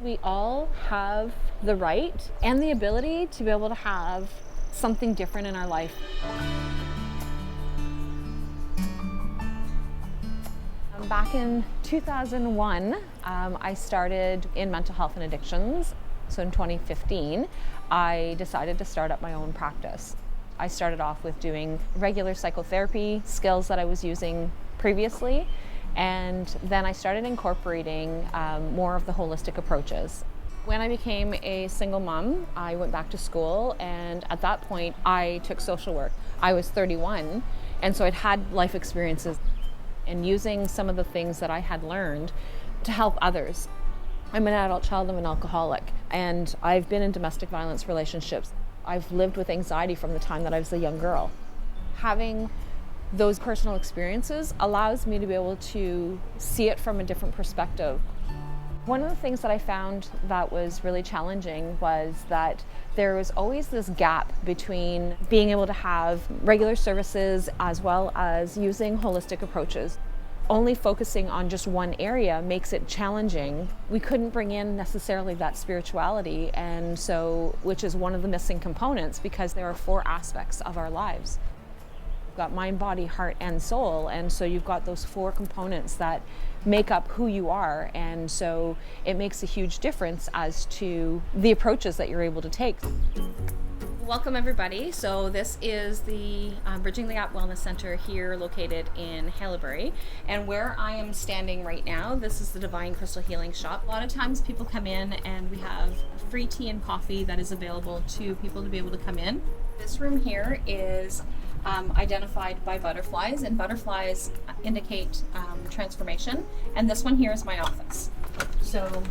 We all have the right and the ability to be able to have something different in our life. Back in 2001, I started in mental health and addictions. So in 2015, I decided to start up my own practice. I started off with doing regular psychotherapy skills that I was using previously, and then I started incorporating more of the holistic approaches. When I became a single mom, I went back to school, and at that point, I took social work. I was 31, and so I'd had life experiences and using some of the things that I had learned to help others. I'm an adult child of an alcoholic, and I've been in domestic violence relationships. I've lived with anxiety from the time that I was a young girl. Having those personal experiences allows me to be able to see it from a different perspective. One of the things that I found that was really challenging was that there was always this gap between being able to have regular services as well as using holistic approaches. Only focusing on just one area makes it challenging. We couldn't bring in necessarily that spirituality, and so, which is one of the missing components, because there are 4 aspects of our lives. You've got mind, body, heart, and soul, and so you've got those 4 components that make up who you are, and so it makes a huge difference as to the approaches that you're able to take. Welcome everybody. So this is the Bridging the Gap Wellness Center here located in Haileybury, and where I am standing right now, this is the Divine Crystal Healing Shop. A lot of times people come in and we have free tea and coffee that is available to people to be able to come in. This room here is identified by butterflies, and butterflies indicate transformation, and this one here is my office. So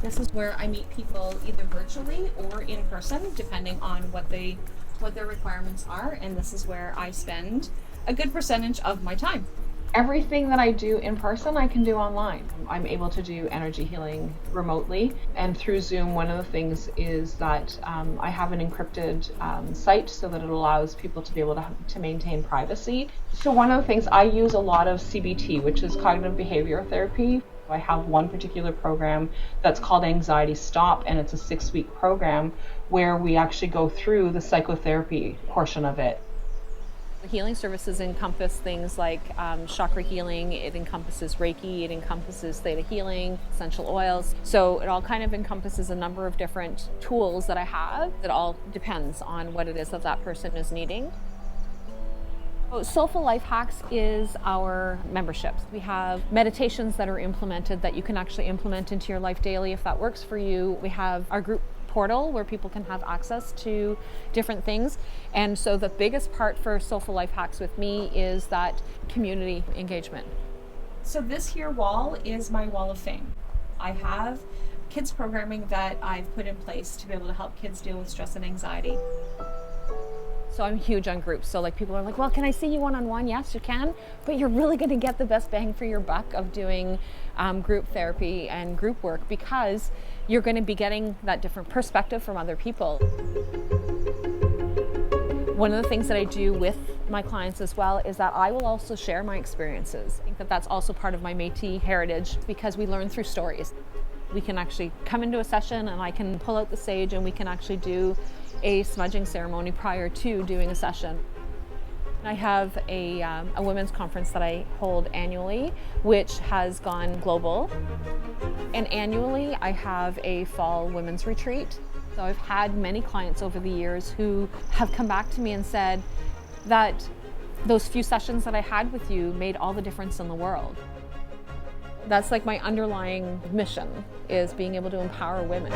this is where I meet people either virtually or in person, depending on what their requirements are, and this is where I spend a good percentage of my time. Everything that I do in person, I can do online. I'm able to do energy healing remotely, and through Zoom, one of the things is that I have an encrypted site so that it allows people to be able to maintain privacy. So one of the things, I use a lot of CBT, which is cognitive behavioral therapy. I have one particular program that's called Anxiety Stop, and it's a 6-week program where we actually go through the psychotherapy portion of it. The healing services encompass things like chakra healing, it encompasses Reiki, it encompasses theta healing, essential oils. So it all kind of encompasses a number of different tools that I have. It all depends on what it is that person is needing. Soulful Life Hacks is our memberships. We have meditations that are implemented that you can actually implement into your life daily if that works for you. We have our group portal where people can have access to different things. And so the biggest part for Soulful Life Hacks with me is that community engagement. So this here wall is my wall of fame. I have kids programming that I've put in place to be able to help kids deal with stress and anxiety. So I'm huge on groups. So like people are like, well, can I see you one-on-one? Yes, you can, but you're really going to get the best bang for your buck of doing group therapy and group work, because you're going to be getting that different perspective from other people. One of the things that I do with my clients as well is that I will also share my experiences. I think that that's also part of my Métis heritage, because we learn through stories. We can actually come into a session and I can pull out the sage and we can actually do a smudging ceremony prior to doing a session. I have a women's conference that I hold annually, which has gone global. And annually I have a fall women's retreat. So I've had many clients over the years who have come back to me and said that those few sessions that I had with you made all the difference in the world. That's like my underlying mission, is being able to empower women.